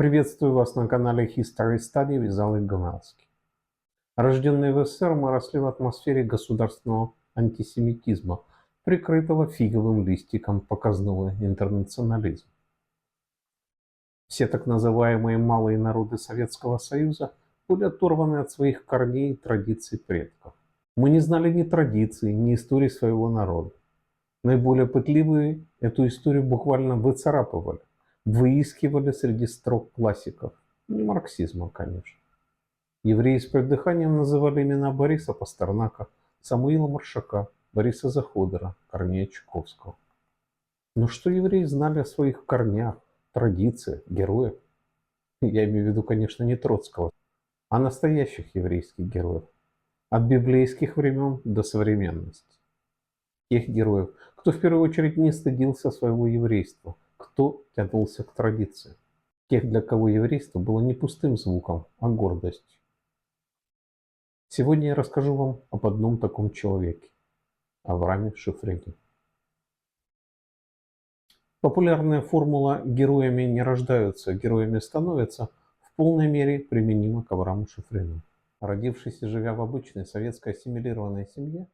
Приветствую вас на канале History Study with Олег Гомельский. Рожденные в СССР, мы росли в атмосфере государственного антисемитизма, прикрытого фиговым листиком показного интернационализма. Все так называемые малые народы Советского Союза были оторваны от своих корней и традиций предков. Мы не знали ни традиций, ни истории своего народа. Наиболее пытливые эту историю буквально выцарапывали, выискивали среди строк классиков. Не марксизма, конечно. Евреи с придыханием называли имена Бориса Пастернака, Самуила Маршака, Бориса Заходера, Корнея Чуковского. Но что евреи знали о своих корнях, традициях, героях? Я имею в виду, конечно, не Троцкого, а настоящих еврейских героев. От библейских времен до современности. Тех героев, кто в первую очередь не стыдился своего еврейства, кто тянулся к традиции. Тех, для кого еврейство было не пустым звуком, а гордостью. Сегодня я расскажу вам об одном таком человеке – Аврааме Шифрине. Популярная формула «героями не рождаются, героями становятся» в полной мере применима к Аврааму Шифрину. Родившись и живя в обычной советской ассимилированной семье,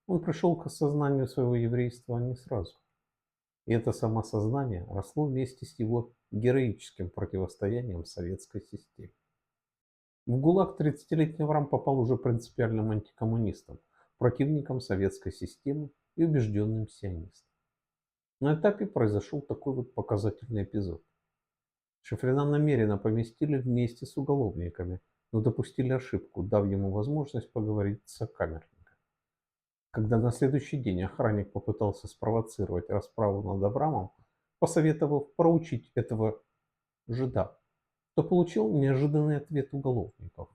он пришел к осознанию своего еврейства не сразу. И это самосознание росло вместе с его героическим противостоянием советской системе. В ГУЛАГ 30-летний Авраам попал уже принципиальным антикоммунистом, противником советской системы и убежденным сионистом. На этапе произошел такой вот показательный эпизод. Шифрина намеренно поместили вместе с уголовниками, но допустили ошибку, дав ему возможность поговорить с сокамерником. Когда на следующий день охранник попытался спровоцировать расправу над Авраамом, посоветовав проучить этого жида, то получил неожиданный ответ уголовников.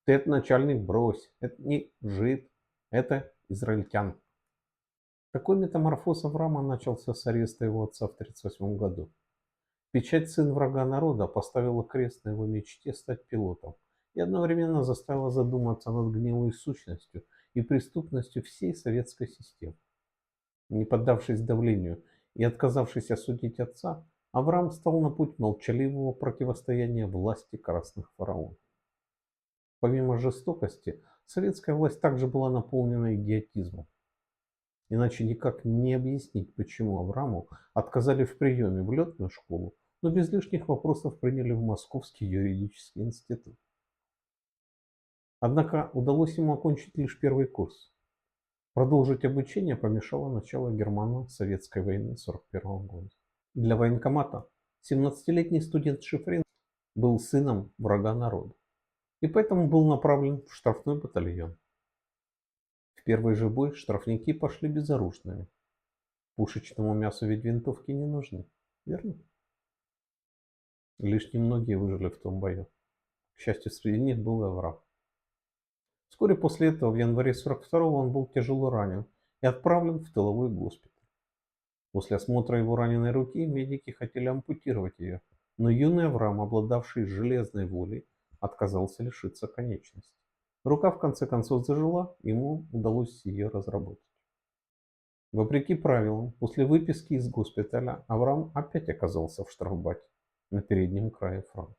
Ты это, начальник, брось, это не жид, это израильтян. Такой метаморфоз Авраама начался с ареста его отца в 1938 году. Печать «Сын врага народа» поставила крест на его мечте стать пилотом и одновременно заставила задуматься над гнилой сущностью и преступностью всей советской системы. Не поддавшись давлению и отказавшись осудить отца, Авраам стал на путь молчаливого противостояния власти красных фараонов. Помимо жестокости, советская власть также была наполнена идиотизмом. Иначе никак не объяснить, почему Аврааму отказали в приеме в летную школу, но без лишних вопросов приняли в Московский юридический институт. Однако удалось ему окончить лишь первый курс. Продолжить обучение помешало начало германо-советской войны 1941 года. Для военкомата 17-летний студент Шифрин был сыном врага народа и поэтому был направлен в штрафной батальон. В первый же бой штрафники пошли безоружными. Пушечному мясу ведь винтовки не нужны, верно? Лишь немногие выжили в том бою. К счастью, среди них был и Авраам. Вскоре после этого, в январе 1942-го, он был тяжело ранен и отправлен в тыловой госпиталь. После осмотра его раненой руки медики хотели ампутировать ее, но юный Авраам, обладавший железной волей, отказался лишиться конечности. Рука в конце концов зажила, ему удалось ее разработать. Вопреки правилам, после выписки из госпиталя Авраам опять оказался в штрафбате на переднем крае фронта.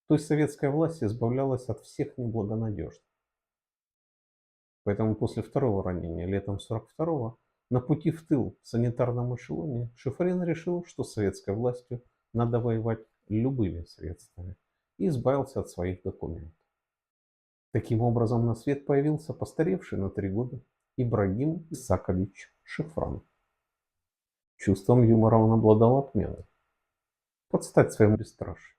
То есть советская власть избавлялась от всех неблагонадежных. Поэтому после второго ранения летом 1942-го на пути в тыл в санитарном эшелоне Шифрин решил, что с советской властью надо воевать любыми средствами, и избавился от своих документов. Таким образом на свет появился постаревший на 3 года Ибрагим Исакович Шифран. Чувством юмора он обладал отменным, под стать своему бесстрашию.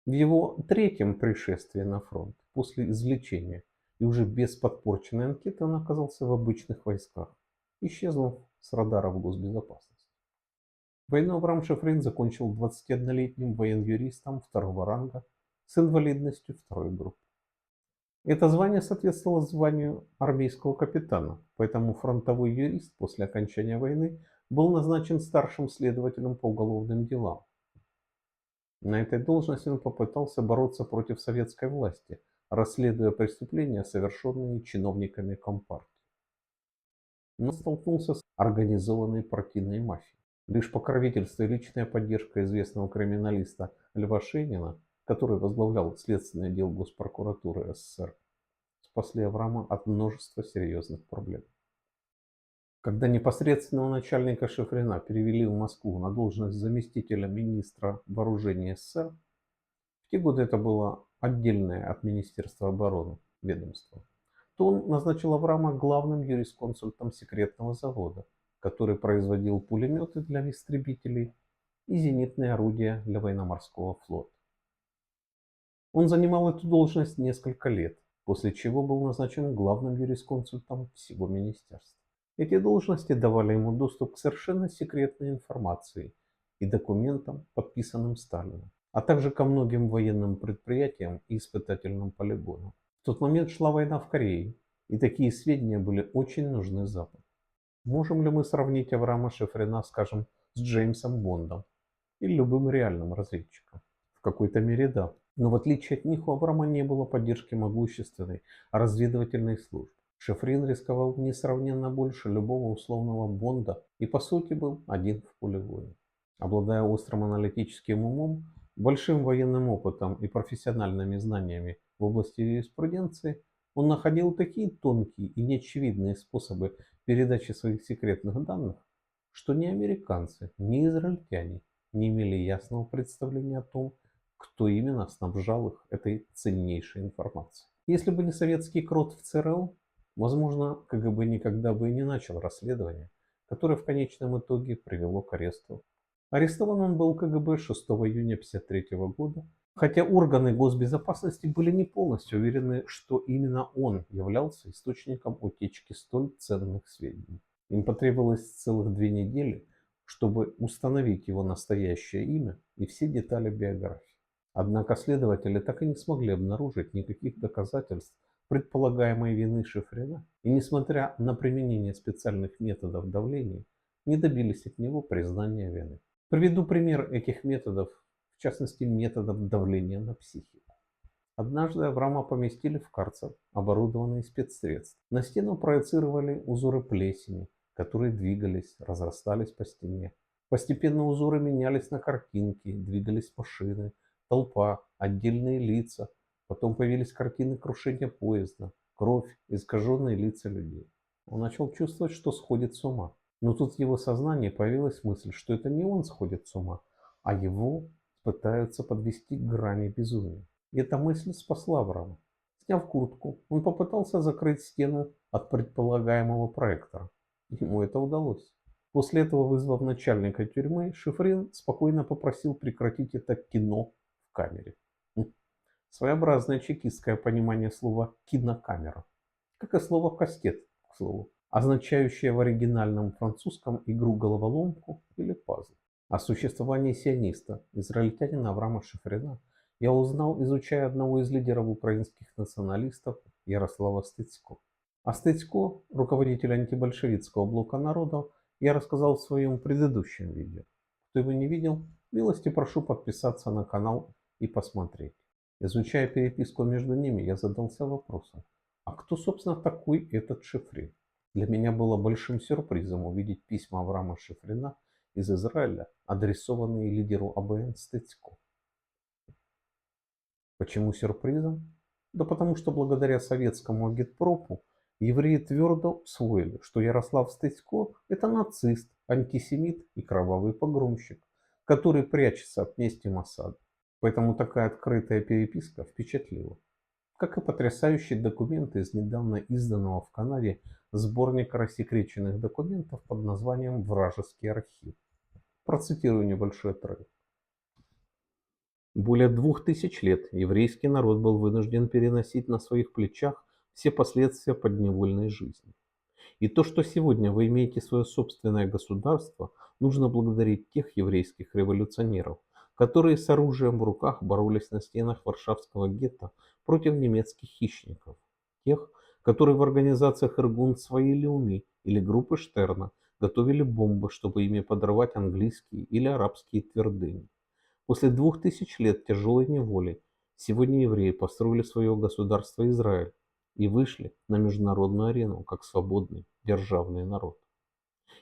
В его третьем пришествии на фронт, после извлечения и уже без подпорченной анкеты, он оказался в обычных войсках, исчезнув с радаров госбезопасности. Войну Авраам Шифрин закончил 21-летним воен-юристом второго ранга с инвалидностью второй группы. Это звание соответствовало званию армейского капитана, поэтому фронтовой юрист после окончания войны был назначен старшим следователем по уголовным делам. На этой должности он попытался бороться против советской власти, расследуя преступления, совершенные чиновниками Компартии. Но столкнулся с организованной партийной мафией. Лишь покровительство и личная поддержка известного криминалиста Льва Шейнина, который возглавлял следственный отдел Госпрокуратуры СССР, спасли Авраама от множества серьезных проблем. Когда непосредственного начальника Шифрина перевели в Москву на должность заместителя министра вооружения СССР, в те годы это было отдельное от Министерства обороны ведомство, то он назначил Авраама главным юрисконсультом секретного завода, который производил пулеметы для истребителей и зенитные орудия для военно-морского флота. Он занимал эту должность несколько лет, после чего был назначен главным юрисконсультом всего министерства. Эти должности давали ему доступ к совершенно секретной информации и документам, подписанным Сталиным, а также ко многим военным предприятиям и испытательным полигонам. В тот момент шла война в Корее, и такие сведения были очень нужны Западу. Можем ли мы сравнить Авраама Шифрина, скажем, с Джеймсом Бондом или любым реальным разведчиком? В какой-то мере да. Но в отличие от них у Авраама не было поддержки могущественной разведывательной службы. Шифрин рисковал несравненно больше любого условного Бонда и по сути был один в поле боя. Обладая острым аналитическим умом, большим военным опытом и профессиональными знаниями в области юриспруденции, он находил такие тонкие и неочевидные способы передачи своих секретных данных, что ни американцы, ни израильтяне не имели ясного представления о том, кто именно снабжал их этой ценнейшей информацией. Если бы не советский крот в ЦРУ, возможно, КГБ никогда бы и не начал расследование, которое в конечном итоге привело к аресту. Арестован он был КГБ 6 июня 1953 года, хотя органы госбезопасности были не полностью уверены, что именно он являлся источником утечки столь ценных сведений. Им потребовалось целых 2 недели, чтобы установить его настоящее имя и все детали биографии. Однако следователи так и не смогли обнаружить никаких доказательств предполагаемой вины Шифрина и, несмотря на применение специальных методов давления, не добились от него признания вины. Приведу пример этих методов, в частности методов давления на психику. Однажды Авраама поместили в карцер, оборудованный спецсредств. На стену проецировали узоры плесени, которые двигались, разрастались по стене. Постепенно узоры менялись на картинки, двигались машины, толпа, отдельные лица. Потом появились картины крушения поезда, кровь, искаженные лица людей. Он начал чувствовать, что сходит с ума. Но тут в его сознании появилась мысль, что это не он сходит с ума, а его пытаются подвести к грани безумия. И эта мысль спасла Авраама. Сняв куртку, он попытался закрыть стену от предполагаемого проектора. Ему это удалось. После этого, вызвав начальника тюрьмы, Шифрин спокойно попросил прекратить это кино в камере. Своеобразное чекистское понимание слова «кинокамера», как и слово «кастет», к слову, означающее в оригинальном французском игру-головоломку или пазл. О существовании сиониста, израильтянина Авраама Шифрина, я узнал, изучая одного из лидеров украинских националистов Ярослава Стецько. О Стецько, руководителя антибольшевистского блока народов, я рассказал в своем предыдущем видео. Кто его не видел, милости прошу подписаться на канал и посмотреть. Изучая переписку между ними, я задался вопросом, а кто, собственно, такой этот Шифрин? Для меня было большим сюрпризом увидеть письма Авраама Шифрина из Израиля, адресованные лидеру АБН Стецько. Почему сюрпризом? Да потому что благодаря советскому агитпропу евреи твердо усвоили, что Ярослав Стецько – это нацист, антисемит и кровавый погромщик, который прячется от мести Моссада. Поэтому такая открытая переписка впечатлила. Как и потрясающие документы из недавно изданного в Канаде сборника рассекреченных документов под названием «Вражеский архив». Процитирую небольшой отрывок. Более 2000 лет еврейский народ был вынужден переносить на своих плечах все последствия подневольной жизни. И то, что сегодня вы имеете свое собственное государство, нужно благодарить тех еврейских революционеров, которые с оружием в руках боролись на стенах Варшавского гетто против немецких хищников. Тех, которые в организациях Иргун свои Леуми или группы Штерна готовили бомбы, чтобы ими подорвать английские или арабские твердыни. После 2000 лет тяжелой неволи сегодня евреи построили свое государство Израиль и вышли на международную арену как свободный державный народ.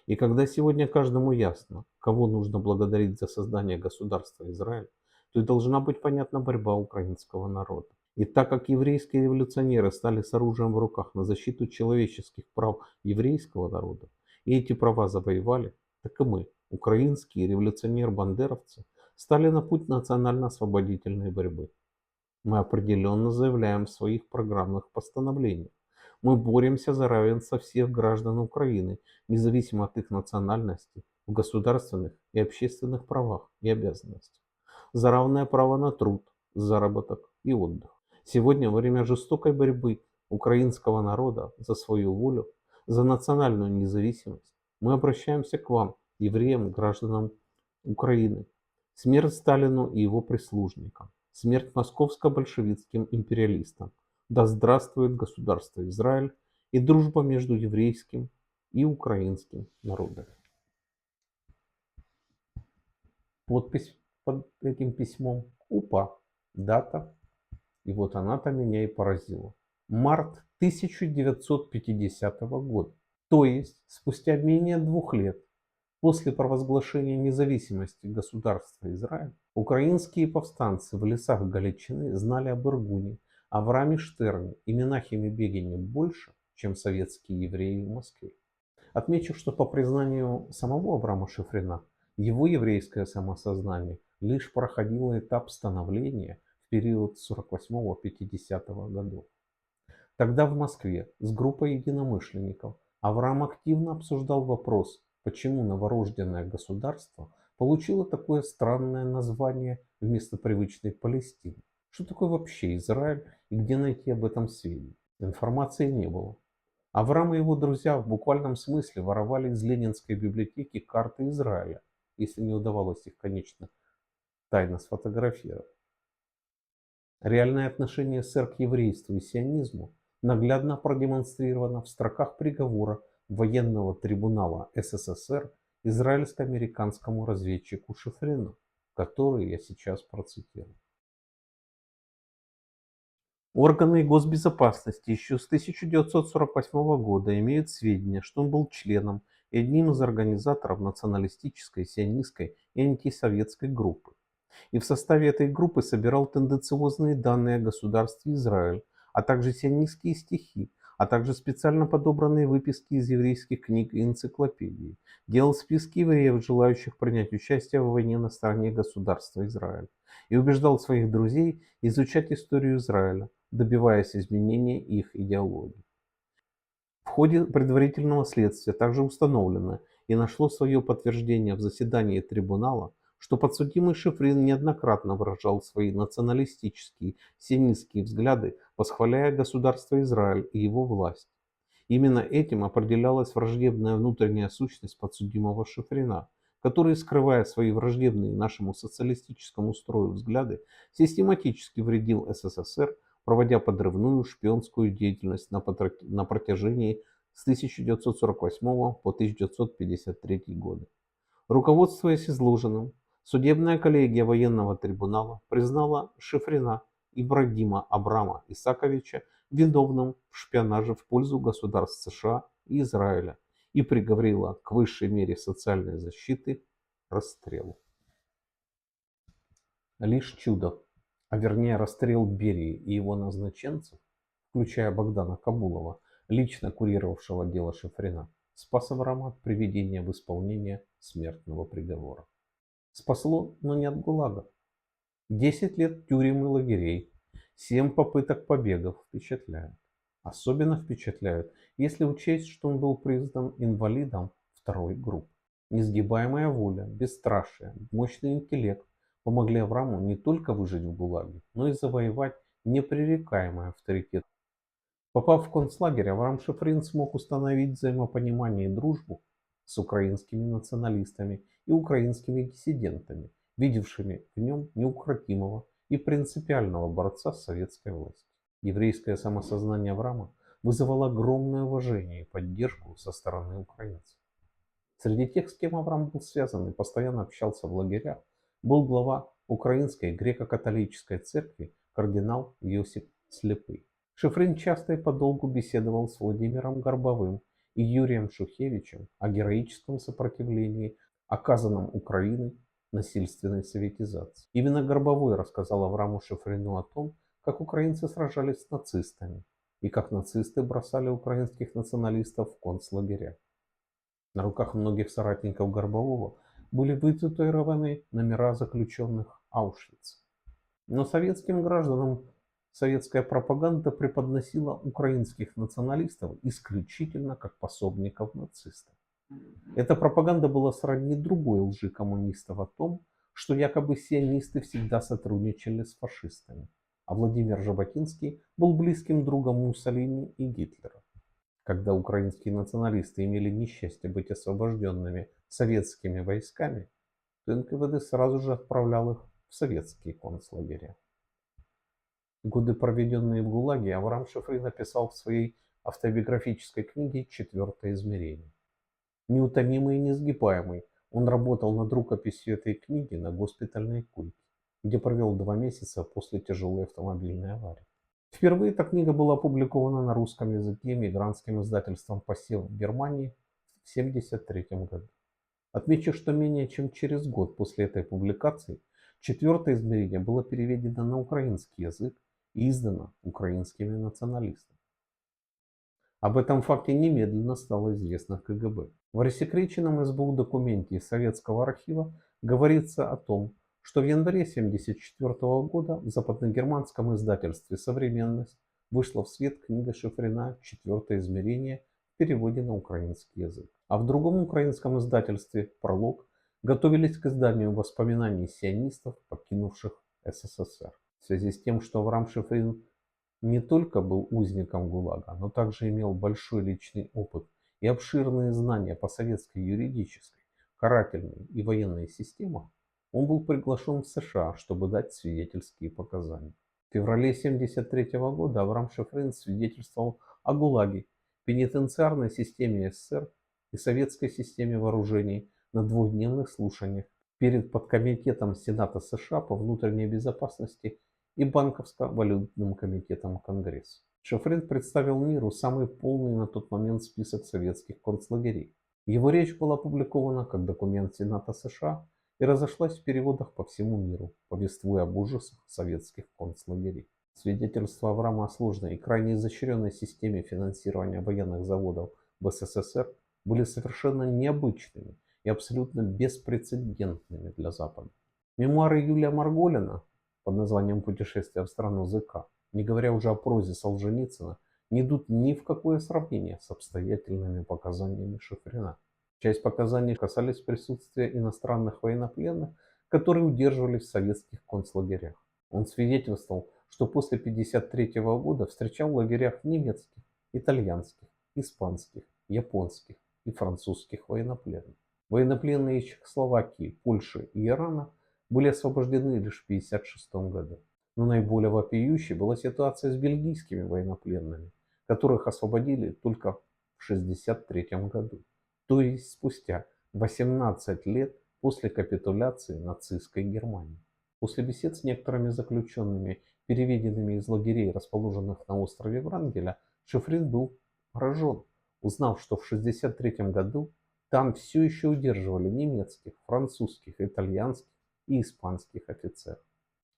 И когда сегодня каждому ясно, кого нужно благодарить за создание государства Израиль, то и должна быть понятна борьба украинского народа. И так как еврейские революционеры стали с оружием в руках на защиту человеческих прав еврейского народа, и эти права завоевали, так и мы, украинские революционеры-бандеровцы, стали на путь национально-освободительной борьбы. Мы определенно заявляем в своих программных постановлениях. Мы боремся за равенство всех граждан Украины, независимо от их национальности, в государственных и общественных правах и обязанностях. За равное право на труд, заработок и отдых. Сегодня, во время жестокой борьбы украинского народа за свою волю, за национальную независимость, мы обращаемся к вам, евреям, гражданам Украины. Смерть Сталину и его прислужникам. Смерть московско-большевистским империалистам. Да здравствует государство Израиль и дружба между еврейским и украинским народами. Подпись под этим письмом УПА. Дата. И вот она-то меня и поразила. Март 1950 года. То есть спустя менее 2 лет после провозглашения независимости государства Израиль, украинские повстанцы в лесах Галичины знали об Иргуне, Аврааме Штерне и Менахеме Бегине больше, чем советские евреи в Москве. Отмечу, что по признанию самого Авраама Шифрина, его еврейское самосознание лишь проходило этап становления в период 48-50 годов. Тогда в Москве с группой единомышленников Авраам активно обсуждал вопрос, почему новорожденное государство получило такое странное название вместо привычной Палестины. Что такое вообще Израиль и где найти об этом сведения? Информации не было. Авраам и его друзья в буквальном смысле воровали из Ленинской библиотеки карты Израиля, если не удавалось их, конечно, тайно сфотографировать. Реальное отношение СССР к еврейству и сионизму наглядно продемонстрировано в строках приговора военного трибунала СССР израильско-американскому разведчику Шифрину, который я сейчас процитирую. Органы госбезопасности еще с 1948 года имеют сведения, что он был членом и одним из организаторов националистической, сионистской и антисоветской группы. И в составе этой группы собирал тенденциозные данные о государстве Израиль, а также сионистские стихи, а также специально подобранные выписки из еврейских книг и энциклопедий. Делал списки евреев, желающих принять участие в войне на стороне государства Израиль. И убеждал своих друзей изучать историю Израиля, добиваясь изменения их идеологии. В ходе предварительного следствия также установлено и нашло свое подтверждение в заседании трибунала, что подсудимый Шифрин неоднократно выражал свои националистические, сионистские взгляды, восхваляя государство Израиль и его власть. Именно этим определялась враждебная внутренняя сущность подсудимого Шифрина, который, скрывая свои враждебные нашему социалистическому строю взгляды, систематически вредил СССР, проводя подрывную шпионскую деятельность на протяжении с 1948 по 1953 годы. Руководствуясь изложенным, судебная коллегия военного трибунала признала Шифрина Ибрагима Абрама Исаковича виновным в шпионаже в пользу государств США и Израиля и приговорила к высшей мере социальной защиты – расстрелу. Лишь чудо, а вернее расстрел Берии и его назначенцев, включая Богдана Кабулова, лично курировавшего дело Шифрина, спас Авраама от приведения в исполнение смертного приговора. Спасло, но не от ГУЛАГа. 10 лет тюрем и лагерей, 7 попыток побегов впечатляют. Особенно впечатляют, если учесть, что он был признан инвалидом второй группы. Несгибаемая воля, бесстрашие, мощный интеллект помогли Аврааму не только выжить в ГУЛАГе, но и завоевать непререкаемый авторитет. Попав в концлагерь, Авраам Шифрин смог установить взаимопонимание и дружбу с украинскими националистами и украинскими диссидентами, видевшими в нем неукротимого и принципиального борца с советской властью. Еврейское самосознание Авраама вызывало огромное уважение и поддержку со стороны украинцев. Среди тех, с кем Авраам был связан и постоянно общался в лагерях, был глава Украинской греко-католической церкви кардинал Иосиф Слепый. Шифрин часто и подолгу беседовал с Владимиром Горбовым и Юрием Шухевичем о героическом сопротивлении, оказанном Украиной насильственной советизации. Именно Горбовой рассказал Аврааму Шифрину о том, как украинцы сражались с нацистами и как нацисты бросали украинских националистов в концлагеря. На руках многих соратников Горбового были вытатуированы номера заключенных Аушвица. Но советским гражданам советская пропаганда преподносила украинских националистов исключительно как пособников нацистов. Эта пропаганда была сродни другой лжи коммунистов о том, что якобы сионисты всегда сотрудничали с фашистами, а Владимир Жаботинский был близким другом Муссолини и Гитлера. Когда украинские националисты имели несчастье быть освобожденными советскими войсками, то НКВД сразу же отправлял их в советские концлагеря. Годы, проведенные в ГУЛАГе, Авраам Шифрин написал в своей автобиографической книге «Четвертое измерение». Неутомимый и несгибаемый, он работал над рукописью этой книги на госпитальной койке, где провел 2 месяца после тяжелой автомобильной аварии. Впервые эта книга была опубликована на русском языке мигрантским издательством «Посев» в Германии в 1973 году. Отмечу, что менее чем через год после этой публикации «Четвертое измерение» было переведено на украинский язык и издано украинскими националистами. Об этом факте немедленно стало известно КГБ. В рассекреченном СБУ документе из Советского архива говорится о том, что в январе 1974 года в западногерманском издательстве «Современность» вышла в свет книга Шифрина «Четвертое измерение» в переводе на украинский язык. А в другом украинском издательстве «Пролог» готовились к изданию воспоминаний сионистов, покинувших СССР. В связи с тем, что Авраам Шифрин не только был узником ГУЛАГа, но также имел большой личный опыт и обширные знания по советской юридической, карательной и военной системам, он был приглашен в США, чтобы дать свидетельские показания. В феврале 1973 года Авраам Шифрин свидетельствовал о ГУЛАГе, пенитенциарной системе СССР и советской системе вооружений на двухдневных слушаниях перед подкомитетом Сената США по внутренней безопасности и банковско-валютным комитетом Конгресса. Шифрин представил миру самый полный на тот момент список советских концлагерей. Его речь была опубликована как документ Сената США и разошлась в переводах по всему миру, повествуя об ужасах советских концлагерей. Свидетельства Авраама о сложной и крайне изощренной системе финансирования военных заводов в СССР были совершенно необычными и абсолютно беспрецедентными для Запада. Мемуары Юлия Марголина под названием «Путешествие в страну ЗК», не говоря уже о прозе Солженицына, не идут ни в какое сравнение с обстоятельными показаниями Шифрина. Часть показаний касались присутствия иностранных военнопленных, которые удерживались в советских концлагерях. Он свидетельствовал, что после 1953 года встречал в лагерях немецких, итальянских, испанских, японских и французских военнопленных. Военнопленные из Чехословакии, Польши и Ирана были освобождены лишь в 1956 году. Но наиболее вопиющей была ситуация с бельгийскими военнопленными, которых освободили только в 1963 году, то есть спустя 18 лет после капитуляции нацистской Германии. После бесед с некоторыми заключенными, переведенными из лагерей, расположенных на острове Врангеля, Шифрин был поражен, узнав, что в 1963 году там все еще удерживали немецких, французских, итальянских и испанских офицеров.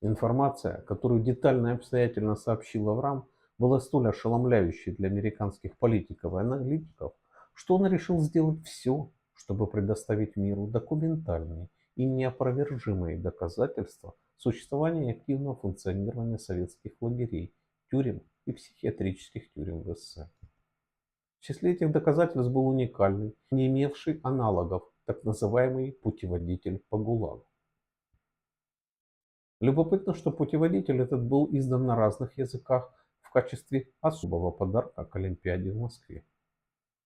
Информация, которую детально и обстоятельно сообщил Авраам, была столь ошеломляющей для американских политиков и аналитиков, что он решил сделать все, чтобы предоставить миру документальные и неопровержимые доказательства существования и активного функционирования советских лагерей, тюрем и психиатрических тюрем в СССР. В числе этих доказательств был уникальный, не имевший аналогов, так называемый путеводитель по ГУЛАГу. Любопытно, что путеводитель этот был издан на разных языках в качестве особого подарка к Олимпиаде в Москве.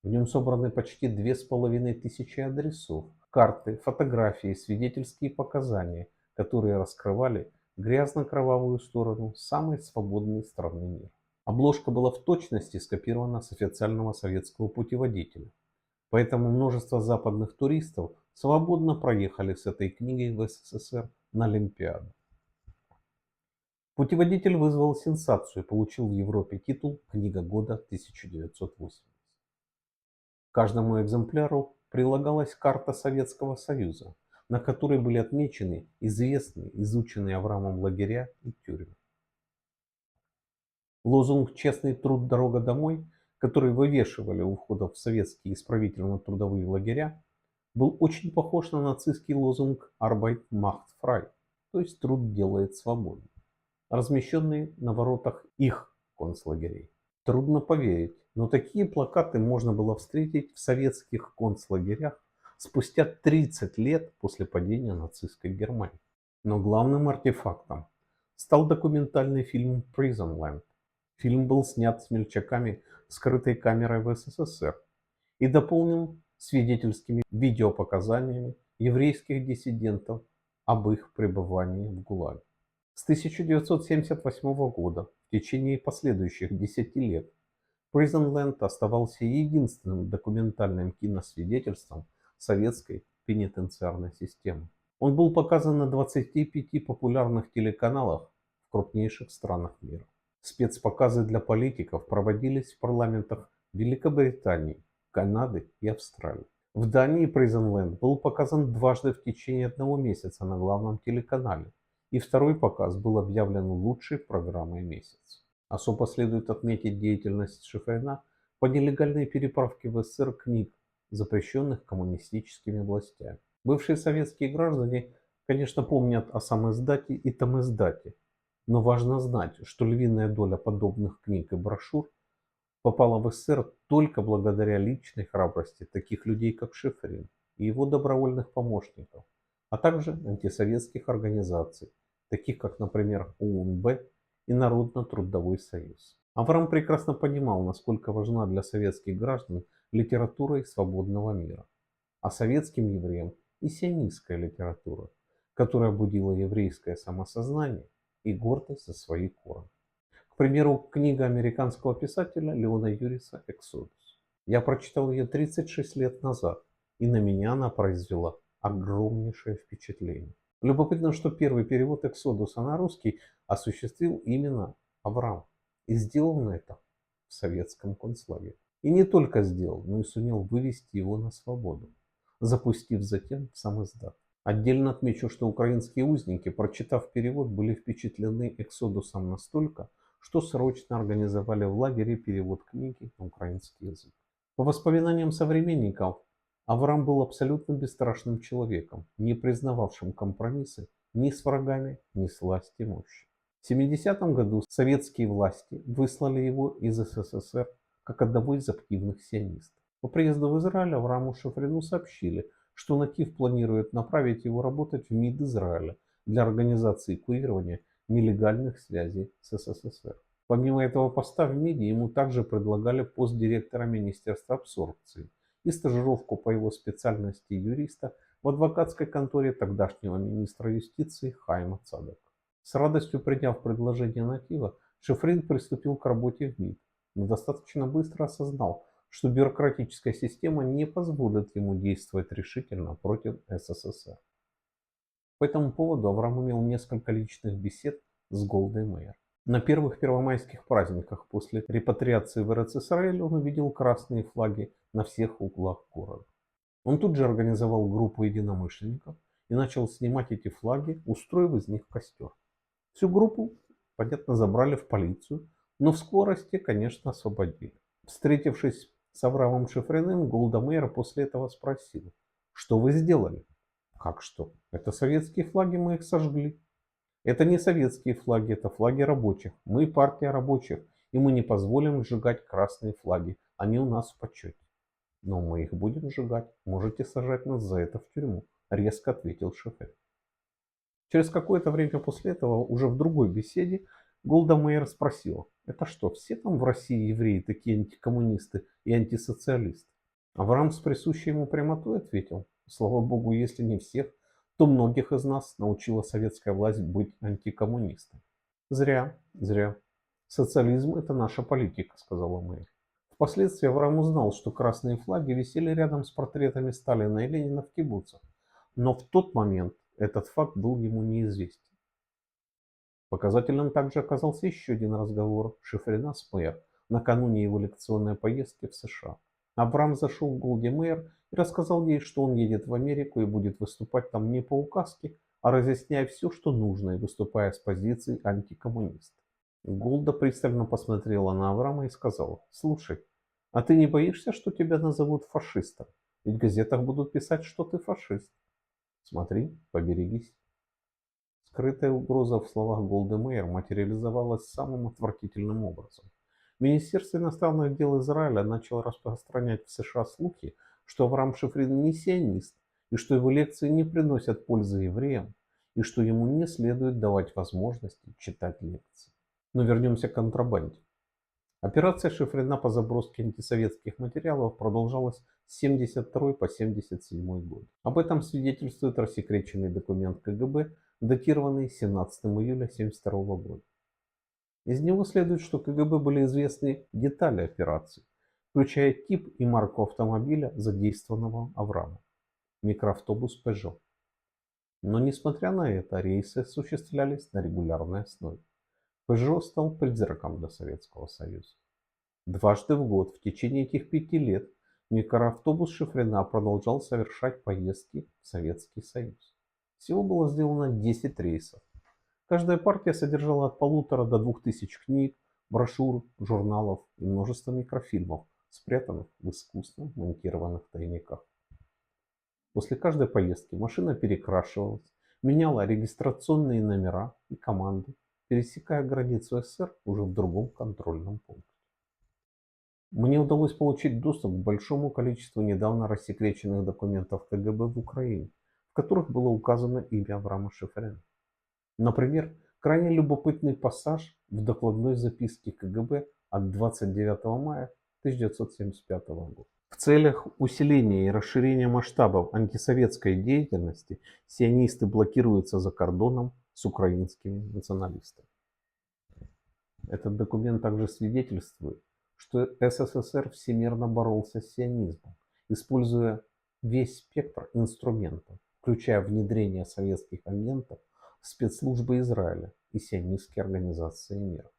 В нем собраны почти 2500 адресов, карты, фотографии, свидетельские показания, которые раскрывали грязно-кровавую сторону самой свободной страны мира. Обложка была в точности скопирована с официального советского путеводителя, поэтому множество западных туристов свободно проехали с этой книгой в СССР на Олимпиаду. Путеводитель вызвал сенсацию и получил в Европе титул «Книга года 1980». К каждому экземпляру прилагалась карта Советского Союза, на которой были отмечены известные, изученные Авраамом лагеря и тюрьмы. Лозунг «Честный труд, дорога домой», который вывешивали у входа в советские исправительно-трудовые лагеря, был очень похож на нацистский лозунг «Arbeit macht frei», то есть «Труд делает свободным», размещенный на воротах их концлагерей. Трудно поверить, но такие плакаты можно было встретить в советских концлагерях спустя 30 лет после падения нацистской Германии. Но главным артефактом стал документальный фильм Prison Land. Фильм был снят смельчаками скрытой камерой в СССР и дополнен свидетельскими видеопоказаниями еврейских диссидентов об их пребывании в ГУЛАГе. С 1978 года в течение последующих 10 лет Prison Land оставался единственным документальным киносвидетельством советской пенитенциарной системы. Он был показан на 25 популярных телеканалах в крупнейших странах мира. Спецпоказы для политиков проводились в парламентах Великобритании, Канады и Австралии. В Дании Prison Land был показан дважды в течение одного месяца на главном телеканале, и второй показ был объявлен лучшей программой месяца. Особо следует отметить деятельность Шифрина по нелегальной переправке в СССР книг, запрещенных коммунистическими властями. Бывшие советские граждане, конечно, помнят о самиздате и томиздате, но важно знать, что львиная доля подобных книг и брошюр попала в СССР только благодаря личной храбрости таких людей, как Шифрин и его добровольных помощников, а также антисоветских организаций, таких как, например, УНБ и Народно-трудовой союз. Авраам прекрасно понимал, насколько важна для советских граждан литература их свободного мира, а советским евреям и сионистская литература, которая будила еврейское самосознание и гордость за свои корни. К примеру, книга американского писателя Леона Юриса «Эксодус». Я прочитал ее 36 лет назад, и на меня она произвела огромнейшее впечатление. Любопытно, что первый перевод «Эксодуса» на русский осуществил именно Авраам. И сделано это в советском концлагере. И не только сделал, но и сумел вывести его на свободу, запустив затем в сам издат. Отдельно отмечу, что украинские узники, прочитав перевод, были впечатлены «Эксодусом» настолько, что срочно организовали в лагере перевод книги на украинский язык. По воспоминаниям современников, Авраам был абсолютно бесстрашным человеком, не признававшим компромиссы ни с врагами, ни с властью имущими. В 70-м году советские власти выслали его из СССР как одного из активных сионистов. По приезду в Израиль Аврааму Шифрину сообщили, что Натив планирует направить его работать в МИД Израиля для организации курирования нелегальных связей с СССР. Помимо этого поста в МИДе ему также предлагали пост директора Министерства абсорбции и стажировку по его специальности юриста в адвокатской конторе тогдашнего министра юстиции Хайма Цадока. С радостью приняв предложение Натива, Шифрин приступил к работе в МИД, но достаточно быстро осознал, что бюрократическая система не позволит ему действовать решительно против СССР. По этому поводу Авраам имел несколько личных бесед с Голдой Меир. На первых первомайских праздниках после репатриации в РСФСР он увидел красные флаги на всех углах города. Он тут же организовал группу единомышленников и начал снимать эти флаги, устроив из них костер. Всю группу, понятно, забрали в полицию, но в скорости, конечно, освободили. Встретившись с Авраамом Шифриным, Голда Меир после этого спросила: «Что вы сделали?» «Как что? Это советские флаги, мы их сожгли». «Это не советские флаги, это флаги рабочих. Мы партия рабочих, и мы не позволим сжигать красные флаги. Они у нас в почете». «Но мы их будем сжигать. Можете сажать нас за это в тюрьму», — резко ответил Шифрин. Через какое-то время после этого, уже в другой беседе, Голда Меир спросила: «Это что, все там в России евреи такие антикоммунисты и антисоциалисты?» Авраам с присущей ему прямотой ответил: «Слава Богу, если не всех, то многих из нас научила советская власть быть антикоммунистами». «Зря, зря. Социализм — это наша политика», — сказала Меир. Впоследствии Авраам узнал, что красные флаги висели рядом с портретами Сталина и Ленина в кибуцах, но в тот момент этот факт был ему неизвестен. Показательным также оказался еще один разговор Шифрина с Меир накануне его лекционной поездки в США. Авраам зашел к Голде Меир и рассказал ей, что он едет в Америку и будет выступать там не по указке, а разъясняя все, что нужно, и выступая с позиции антикоммуниста. Голда пристально посмотрела на Авраама и сказала: «Слушай, а ты не боишься, что тебя назовут фашистом? Ведь в газетах будут писать, что ты фашист. Смотри, поберегись». Скрытая угроза в словах Голды Меир материализовалась самым отвратительным образом. Министерство иностранных дел Израиля начало распространять в США слухи, что Авраам Шифрин не сионист, и что его лекции не приносят пользы евреям, и что ему не следует давать возможности читать лекции. Но вернемся к контрабанде. Операция Шифрина по заброске антисоветских материалов продолжалась с 1972 по 1977 год. Об этом свидетельствует рассекреченный документ КГБ, датированный 17 июля 1972 года. Из него следует, что КГБ были известны детали операции, включая тип и марку автомобиля, задействованного Авраамом — микроавтобус Peugeot. Но несмотря на это, рейсы осуществлялись на регулярной основе. Peugeot стал призраком для Советского Союза. Дважды в год в течение этих 5 лет микроавтобус Шифрина продолжал совершать поездки в Советский Союз. Всего было сделано 10 рейсов. Каждая партия содержала от 1500 до 2000 книг, брошюр, журналов и множество микрофильмов, спрятанных в искусно монтированных тайниках. После каждой поездки машина перекрашивалась, меняла регистрационные номера и команды, пересекая границу СССР уже в другом контрольном пункте. Мне удалось получить доступ к большому количеству недавно рассекреченных документов КГБ в Украине, в которых было указано имя Авраама Шифрина. Например, крайне любопытный пассаж в докладной записке КГБ от 29 мая 1975 года. В целях усиления и расширения масштабов антисоветской деятельности сионисты блокируются за кордоном с украинскими националистами. Этот документ также свидетельствует, что СССР всемирно боролся с сионизмом, используя весь спектр инструментов, включая внедрение советских агентов в спецслужбы Израиля и сионистские организации мира.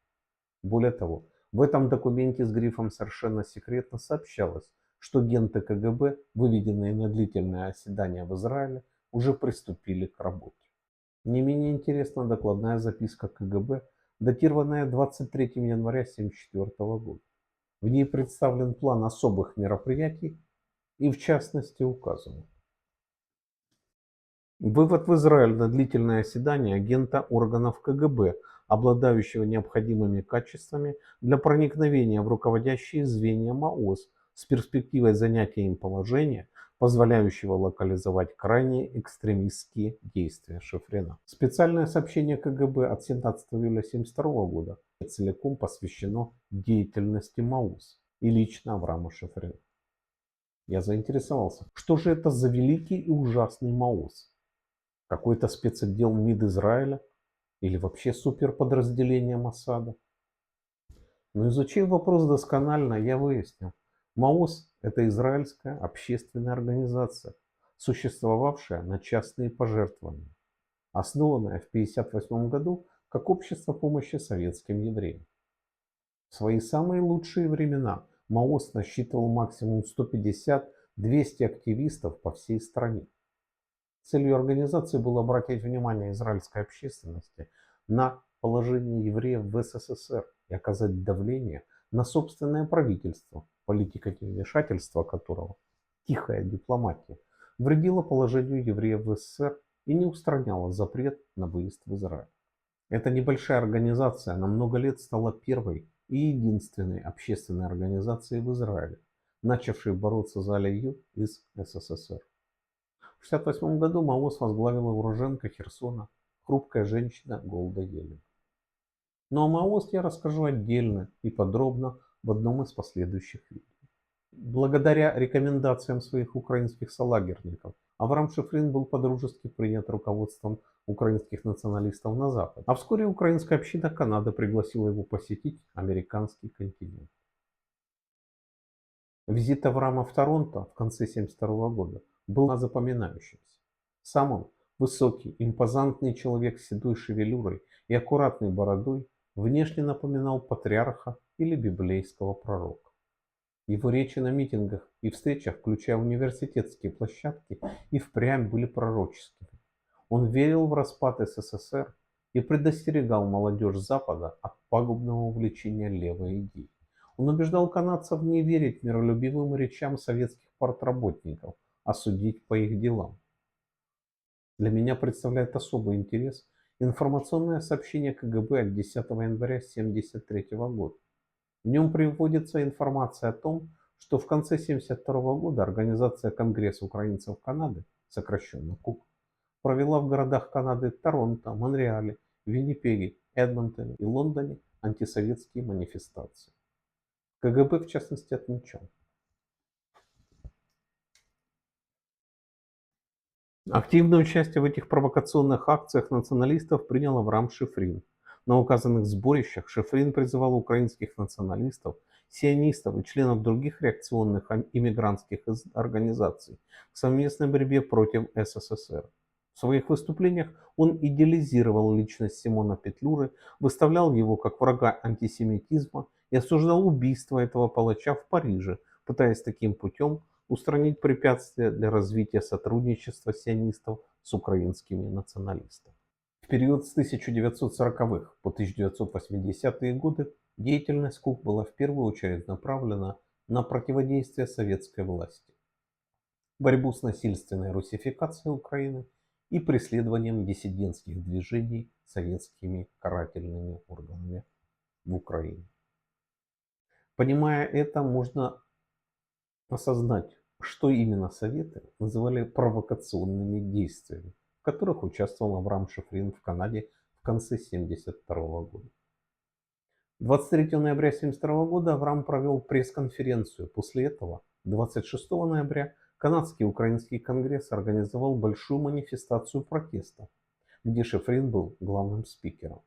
Более того, в этом документе с грифом «Совершенно секретно» сообщалось, что агенты КГБ, выведенные на длительное оседание в Израиле, уже приступили к работе. Не менее интересна докладная записка КГБ, датированная 23 января 1974 года. В ней представлен план особых мероприятий и в частности указано: вывод в Израиль на длительное оседание агента органов КГБ, обладающего необходимыми качествами для проникновения в руководящие звенья МАОС с перспективой занятия им положения, позволяющего локализовать крайне экстремистские действия Шифрина. Специальное сообщение КГБ от 17 июля 1972 года целиком посвящено деятельности МАУС и лично Аврааму Шифрину. Я заинтересовался, что же это за великий и ужасный МАУС? Какой-то спецотдел МИД Израиля или вообще суперподразделение Моссада? Но изучив вопрос досконально, я выяснил: МАОС — это израильская общественная организация, существовавшая на частные пожертвования, основанная в 1958 году как общество помощи советским евреям. В свои самые лучшие времена МАОС насчитывал максимум 150-200 активистов по всей стране. Целью организации было обратить внимание израильской общественности на положение евреев в СССР и оказать давление на собственное правительство, политика вмешательства которого, тихая дипломатия, вредила положению евреев в СССР и не устраняла запрет на выезд в Израиль. Эта небольшая организация на много лет стала первой и единственной общественной организацией в Израиле, начавшей бороться за алию из СССР. В 1968 году МАОС возглавила уроженка Херсона, хрупкая женщина Голда Елин. Но о МАОС я расскажу отдельно и подробно в одном из последующих видео. Благодаря рекомендациям своих украинских солагерников Авраам Шифрин был подружески принят руководством украинских националистов на Запад, а вскоре украинская община Канады пригласила его посетить американский континент. Визит Авраама в Торонто в конце 1972 года был запоминающимся. Сам он, высокий, импозантный человек с седой шевелюрой и аккуратной бородой, внешне напоминал патриарха или библейского пророка. Его речи на митингах и встречах, включая университетские площадки, и впрямь были пророческими. Он верил в распад СССР и предостерегал молодежь Запада от пагубного увлечения левой идеей. Он убеждал канадцев не верить миролюбивым речам советских партработников, а судить по их делам. Для меня представляет особый интерес информационное сообщение КГБ от 10 января 1973 года. В нем приводится информация о том, что в конце 1972 года Организация Конгресса украинцев Канады, сокращенно КУК, провела в городах Канады Торонто, Монреале, Виннипеге, Эдмонтоне и Лондоне антисоветские манифестации. КГБ в частности отмечал: активное участие в этих провокационных акциях националистов принял Авраам Шифрин. На указанных сборищах Шифрин призывал украинских националистов, сионистов и членов других реакционных иммигрантских организаций к совместной борьбе против СССР. В своих выступлениях он идеализировал личность Симона Петлюры, выставлял его как врага антисемитизма и осуждал убийство этого палача в Париже, пытаясь таким путем устранить препятствия для развития сотрудничества сионистов с украинскими националистами. В период с 1940-х по 1980-е годы деятельность КУК была в первую очередь направлена на противодействие советской власти, борьбу с насильственной русификацией Украины и преследованием диссидентских движений советскими карательными органами в Украине. Понимая это, можно осознать, что именно Советы называли провокационными действиями, в которых участвовал Авраам Шифрин в Канаде в конце 1972 года. 23 ноября 1972 года Авраам провел пресс-конференцию. После этого, 26 ноября, Канадский украинский конгресс организовал большую манифестацию протеста, где Шифрин был главным спикером.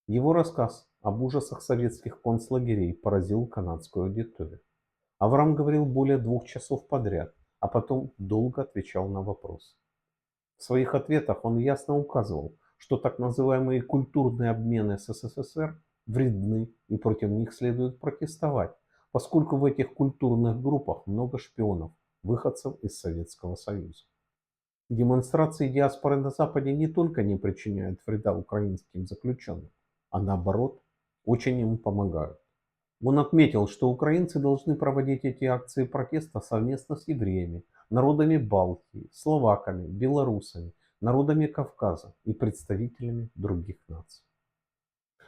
Его рассказ об ужасах советских концлагерей поразил канадскую аудиторию. Авраам говорил более 2 часов подряд, а потом долго отвечал на вопросы. В своих ответах он ясно указывал, что так называемые культурные обмены с СССР вредны и против них следует протестовать, поскольку в этих культурных группах много шпионов, выходцев из Советского Союза. Демонстрации диаспоры на Западе не только не причиняют вреда украинским заключенным, а наоборот, очень им помогают. Он отметил, что украинцы должны проводить эти акции протеста совместно с евреями, народами Балтии, словаками, белорусами, народами Кавказа и представителями других наций.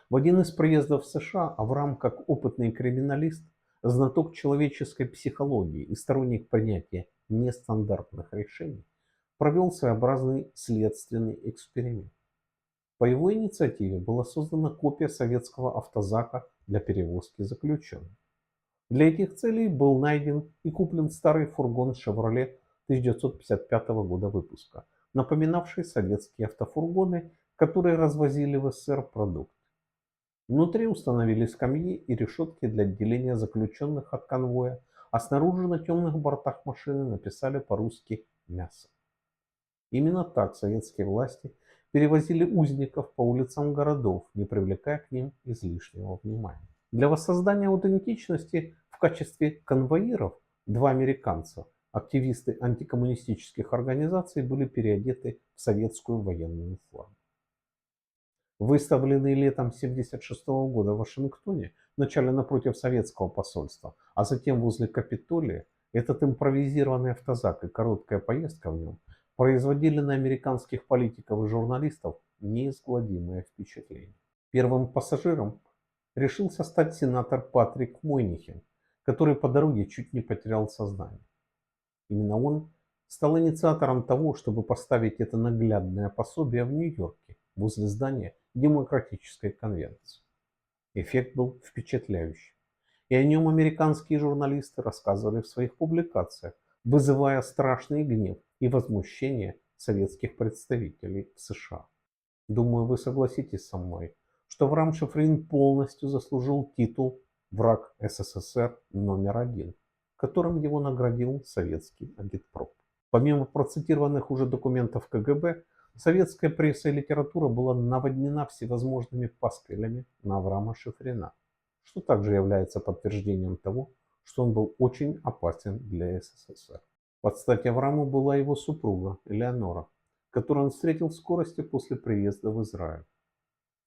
В один из приездов в США Авраам, как опытный криминалист, знаток человеческой психологии и сторонник принятия нестандартных решений, провел своеобразный следственный эксперимент. По его инициативе была создана копия советского автозака для перевозки заключенных. Для этих целей был найден и куплен старый фургон Chevrolet 1955 года выпуска, напоминавший советские автофургоны, которые развозили в СССР продукты. Внутри установили скамьи и решетки для отделения заключенных от конвоя, а снаружи на темных бортах машины написали по-русски «Мясо». Именно так советские власти перевозили узников по улицам городов, не привлекая к ним излишнего внимания. Для воссоздания аутентичности в качестве конвоиров 2 американца, активисты антикоммунистических организаций, были переодеты в советскую военную форму. Выставленный летом 1976 года в Вашингтоне, вначале напротив советского посольства, а затем возле Капитолия, этот импровизированный автозак и короткая поездка в нем производили на американских политиков и журналистов неизгладимое впечатление. Первым пассажиром решился стать сенатор Патрик Мойнихен, который по дороге чуть не потерял сознание. Именно он стал инициатором того, чтобы поставить это наглядное пособие в Нью-Йорке возле здания Демократической конвенции. Эффект был впечатляющий, и о нем американские журналисты рассказывали в своих публикациях, вызывая страшный гнев и возмущение советских представителей в США. Думаю, вы согласитесь со мной, что Авраам Шифрин полностью заслужил титул «Враг СССР №1», которым его наградил советский агитпроп. Помимо процитированных уже документов КГБ, советская пресса и литература была наводнена всевозможными пасквилями на Авраама Шифрина, что также является подтверждением того, что он был очень опасен для СССР. Под стать Аврааму была его супруга Элеонора, которую он встретил в скорости после приезда в Израиль.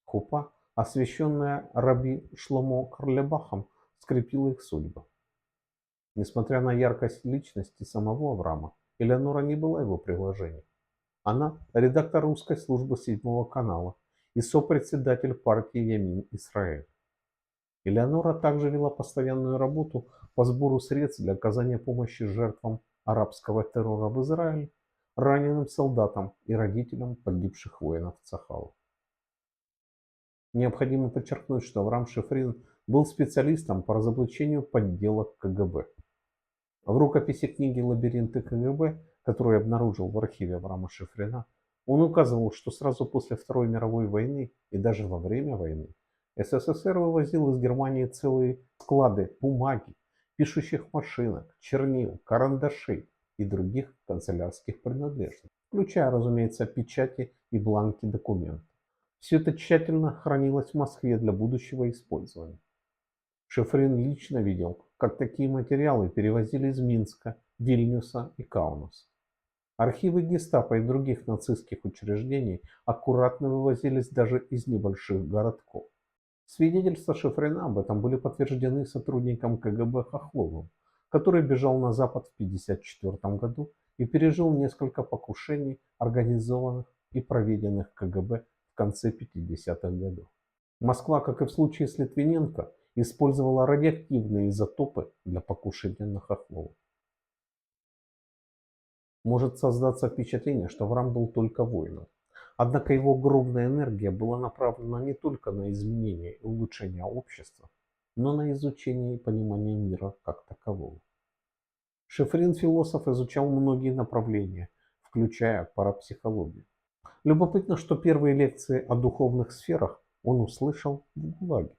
Хупа, освященная раби Шломо Карлебахом, скрепила их судьбы. Несмотря на яркость личности самого Авраама, Элеонора не была его приложением. Она редактор русской службы Седьмого канала и сопредседатель партии Ямин Исраэль. Элеонора также вела постоянную работу по сбору средств для оказания помощи жертвам арабского террора в Израиле, раненым солдатам и родителям погибших воинов Цахала. Необходимо подчеркнуть, что Авраам Шифрин был специалистом по разоблачению подделок КГБ. В рукописи книги «Лабиринты КГБ», которую я обнаружил в архиве Авраама Шифрина, он указывал, что сразу после Второй мировой войны и даже во время войны СССР вывозил из Германии целые склады бумаги, пишущих машинок, чернил, карандашей и других канцелярских принадлежностей, включая, разумеется, печати и бланки документов. Все это тщательно хранилось в Москве для будущего использования. Шифрин лично видел, как такие материалы перевозили из Минска, Вильнюса и Каунаса. Архивы гестапо и других нацистских учреждений аккуратно вывозились даже из небольших городков. Свидетельства Шифрина об этом были подтверждены сотрудником КГБ Хохловым, который бежал на Запад в 1954 году и пережил несколько покушений, организованных и проведенных КГБ в конце 50-х годов. Москва, как и в случае с Литвиненко, использовала радиоактивные изотопы для покушения на Хохлова. Может создаться впечатление, что Авраам был только воином. Однако его огромная энергия была направлена не только на изменение и улучшение общества, но на изучение и понимание мира как такового. Шифрин, философ, изучал многие направления, включая парапсихологию. Любопытно, что первые лекции о духовных сферах он услышал в ГУЛАГе.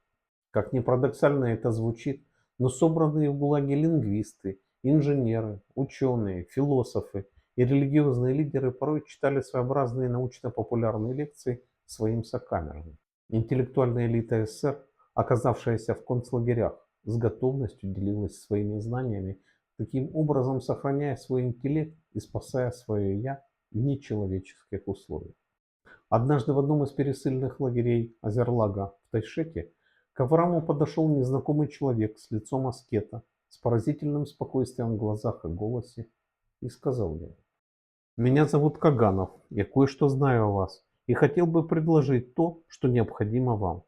Как ни парадоксально это звучит, но собранные в ГУЛАГе лингвисты, инженеры, ученые, философы и религиозные лидеры порой читали своеобразные научно-популярные лекции своим сокамерным. Интеллектуальная элита СССР, оказавшаяся в концлагерях, с готовностью делилась своими знаниями, таким образом сохраняя свой интеллект и спасая свое «я» в нечеловеческих условиях. Однажды в одном из пересыльных лагерей Азерлага в Тайшете к Аврааму подошел незнакомый человек с лицом аскета, с поразительным спокойствием в глазах и голосе, и сказал ему: «Меня зовут Каганов, я кое-что знаю о вас и хотел бы предложить то, что необходимо вам.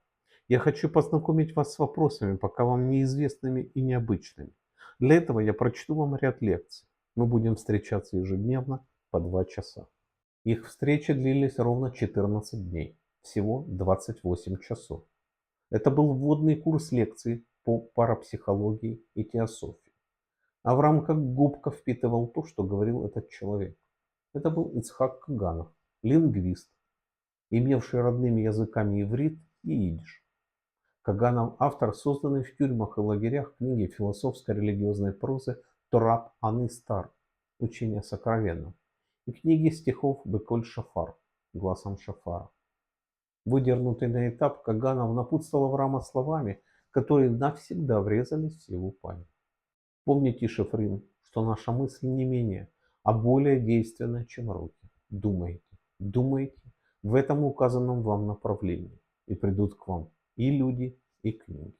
Я хочу познакомить вас с вопросами, пока вам неизвестными и необычными. Для этого я прочту вам ряд лекций. Мы будем встречаться ежедневно по 2 часа». Их встречи длились ровно 14 дней, всего 28 часов. Это был вводный курс лекций по парапсихологии и теософии. Авраам как губка впитывал то, что говорил этот человек. Это был Ицхак Каганов, лингвист, имевший родными языками иврит и идиш. Каганов – автор созданной в тюрьмах и лагерях книги философско-религиозной прозы «Торат Ан-Истар» – «Учение сокровенном» и книги стихов «Беколь Шафар» – «Гласом Шафара». Выдернутый на этап, Каганов напутствовал Авраама словами, которые навсегда врезались в его память. Помните, Шифрин, что наша мысль не менее, а более действенная, чем руки. Думайте, думайте в этом указанном вам направлении, и придут к вам и люди, и книги.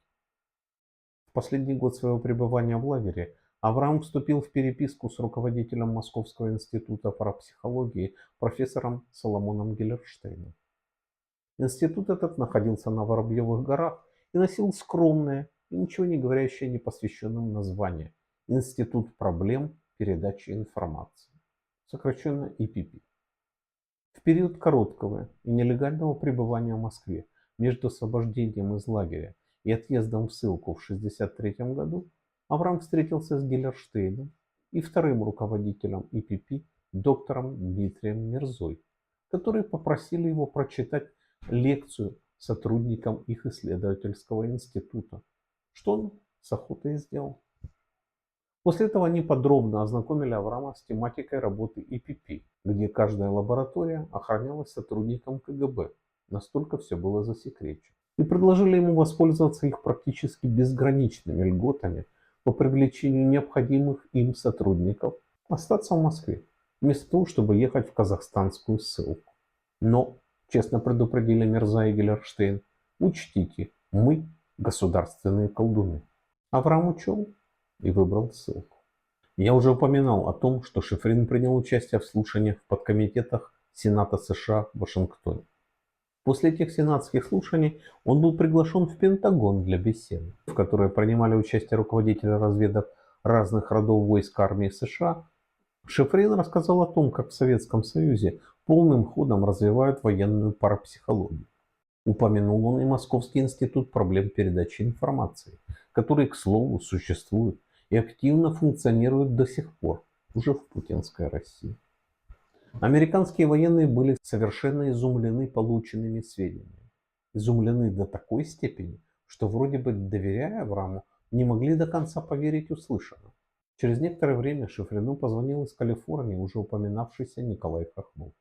В последний год своего пребывания в лагере Авраам вступил в переписку с руководителем Московского института парапсихологии профессором Соломоном Геллерштейном. Институт этот находился на Воробьевых горах и носил скромное и ничего не говорящее непосвященным название «Институт проблем передачи информации», сокращенно ИПП. В период короткого и нелегального пребывания в Москве между освобождением из лагеря и отъездом в ссылку в 1963 году Авраам встретился с Геллерштейном и вторым руководителем ИПП доктором Дмитрием Мирзой, которые попросили его прочитать лекцию сотрудникам их исследовательского института, что он с охотой сделал. После этого они подробно ознакомили Авраама с тематикой работы ИПП, где каждая лаборатория охранялась сотрудником КГБ, настолько все было засекречено, и предложили ему воспользоваться их практически безграничными льготами по привлечению необходимых им сотрудников остаться в Москве, вместо того, чтобы ехать в казахстанскую ссылку. Но, честно предупредили Мирза и Гелерштейн, учтите, мы государственные колдуны. Авраам учел и выбрал ссылку. Я уже упоминал о том, что Шифрин принял участие в слушаниях в подкомитетах Сената США в Вашингтоне. После этих сенатских слушаний он был приглашен в Пентагон для беседы, в которой принимали участие руководители разведок разных родов войск армии США. Шифрин рассказал о том, как в Советском Союзе полным ходом развивают военную парапсихологию. Упомянул он и Московский институт проблем передачи информации, который, к слову, существует и активно функционирует до сих пор, уже в путинской России. Американские военные были совершенно изумлены полученными сведениями. Изумлены до такой степени, что вроде бы, доверяя Аврааму, не могли до конца поверить услышанному. Через некоторое время Шифрину позвонил из Калифорнии уже упоминавшийся Николай Хохлов.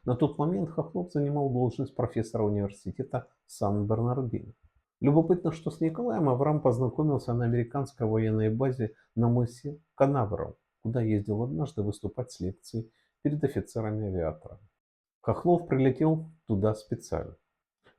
На тот момент Хохлов занимал должность профессора университета Сан-Бернардино. Любопытно, что с Николаем Авраам познакомился на американской военной базе на мысе Канаверал, куда ездил однажды выступать с лекцией перед офицерами-авиаторами. Хохлов прилетел туда специально.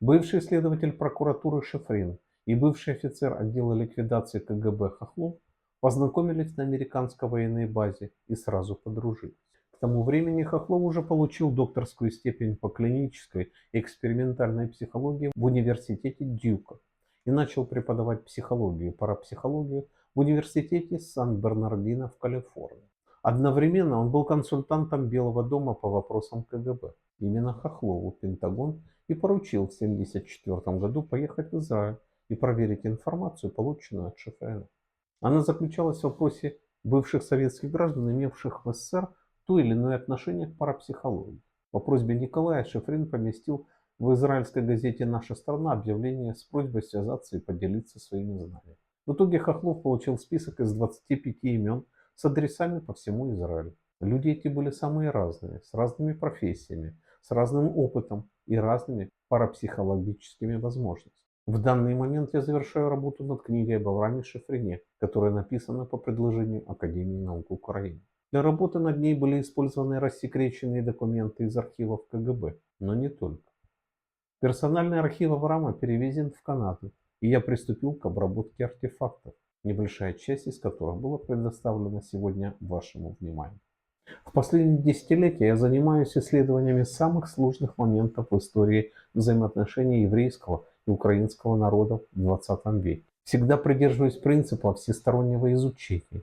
Бывший следователь прокуратуры Шифрин и бывший офицер отдела ликвидации КГБ Хохлов познакомились на американской военной базе и сразу подружились. К тому времени Хохлов уже получил докторскую степень по клинической и экспериментальной психологии в университете Дьюка и начал преподавать психологию и парапсихологию в университете Сан-Бернардино в Калифорнии. Одновременно он был консультантом Белого дома по вопросам КГБ. Именно Хохлову Пентагон и поручил в 1974 году поехать в Израиль и проверить информацию, полученную от Шифрина. Она заключалась в вопросе бывших советских граждан, имевших в СССР то или иное отношение к парапсихологии. По просьбе Николая Шифрин поместил в израильской газете «Наша страна» объявление с просьбой связаться и поделиться своими знаниями. В итоге Хохлов получил список из 25 имен с адресами по всему Израилю. Люди эти были самые разные, с разными профессиями, с разным опытом и разными парапсихологическими возможностями. В данный момент я завершаю работу над книгой об Аврааме Шифрине, которая написана по предложению Академии наук Украины. Для работы над ней были использованы рассекреченные документы из архивов КГБ, но не только. Персональный архив Авраама перевезен в Канаду, и я приступил к обработке артефактов, небольшая часть из которых была предоставлена сегодня вашему вниманию. В последние десятилетия я занимаюсь исследованиями самых сложных моментов в истории взаимоотношений еврейского и украинского народов в XX веке. Всегда придерживаюсь принципа всестороннего изучения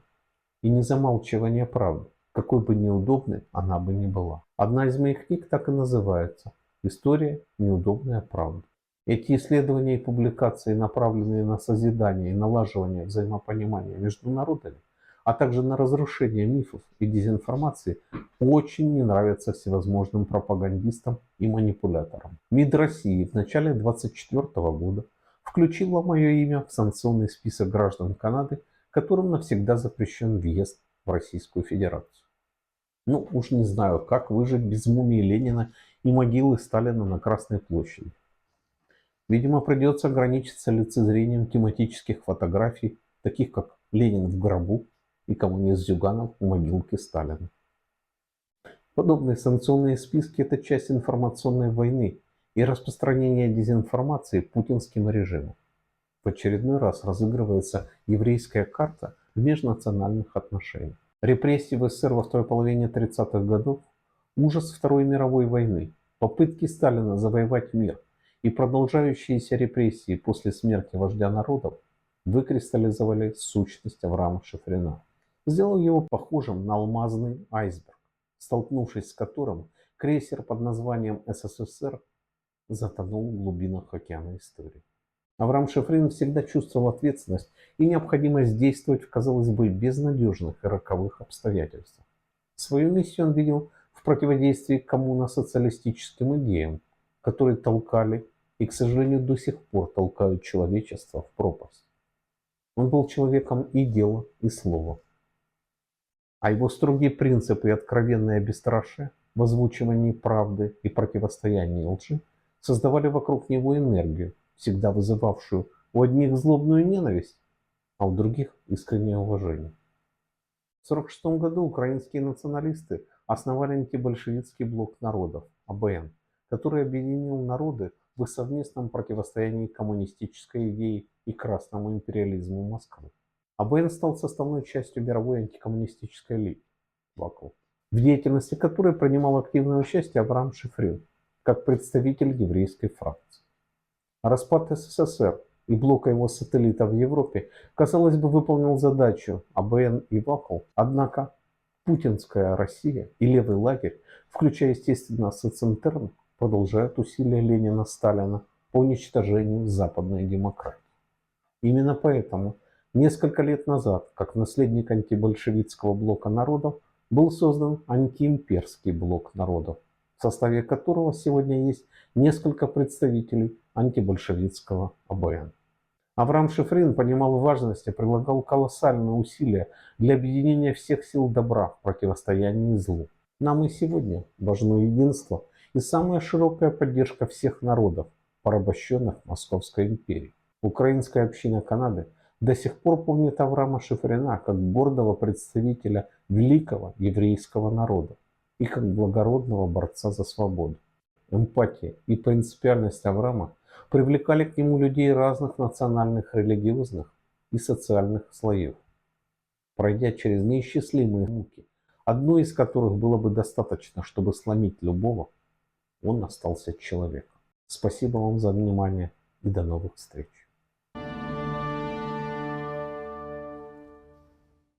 и незамалчивания правды, какой бы неудобной она бы ни была. Одна из моих книг так и называется «История. Неудобная правда». Эти исследования и публикации, направленные на созидание и налаживание взаимопонимания между народами, а также на разрушение мифов и дезинформации, очень не нравятся всевозможным пропагандистам и манипуляторам. МИД России в начале 2024 года включила мое имя в санкционный список граждан Канады, которым навсегда запрещен въезд в Российскую Федерацию. Ну, уж не знаю, как выжить без мумии Ленина и могилы Сталина на Красной площади. Видимо, придется ограничиться лицезрением тематических фотографий, таких как «Ленин в гробу» и коммунист Зюганов у могилки Сталина. Подобные санкционные списки – это часть информационной войны и распространения дезинформации путинским режимом. В очередной раз разыгрывается еврейская карта в межнациональных отношениях. Репрессии в СССР во второй половине 30-х годов, ужас Второй мировой войны, попытки Сталина завоевать мир и продолжающиеся репрессии после смерти вождя народов выкристаллизовали сущность Авраама Шифрина, сделав его похожим на алмазный айсберг, столкнувшись с которым крейсер под названием СССР затонул в глубинах океана истории. Авраам Шифрин всегда чувствовал ответственность и необходимость действовать в, казалось бы, безнадежных и роковых обстоятельствах. Свою миссию он видел в противодействии коммуно-социалистическим идеям, которые толкали и, к сожалению, до сих пор толкают человечество в пропасть. Он был человеком и дела, и слова. А его строгие принципы и откровенное бесстрашие в озвучивании правды и противостоянии лжи создавали вокруг него энергию, всегда вызывавшую у одних злобную ненависть, а у других искреннее уважение. В 1946 году украинские националисты основали антибольшевистский блок народов, АБН, который объединил народы в их совместном противостоянии коммунистической идее и красному империализму Москвы. АБН стал составной частью мировой антикоммунистической лиги, ВАКЛ, в деятельности которой принимал активное участие Авраам Шифрин, как представитель еврейской фракции. Распад СССР и блока его сателлитов в Европе, казалось бы, выполнил задачу АБН и ВАКЛ, однако путинская Россия и левый лагерь, включая, естественно, Социнтерн, продолжают усилия Ленина-Сталина по уничтожению западной демократии. Именно поэтому несколько лет назад, как наследник антибольшевистского блока народов, был создан антиимперский блок народов, в составе которого сегодня есть несколько представителей антибольшевистского АБН. Авраам Шифрин понимал важность и прилагал колоссальные усилия для объединения всех сил добра в противостоянии злу. Нам и сегодня важно единство и самая широкая поддержка всех народов, порабощенных Московской империей. Украинская община Канады до сих пор помнит Авраама Шифрина как гордого представителя великого еврейского народа и как благородного борца за свободу. Эмпатия и принципиальность Авраама привлекали к нему людей разных национальных, религиозных и социальных слоев. Пройдя через неисчислимые муки, одной из которых было бы достаточно, чтобы сломить любого, он остался человеком. Спасибо вам за внимание и до новых встреч.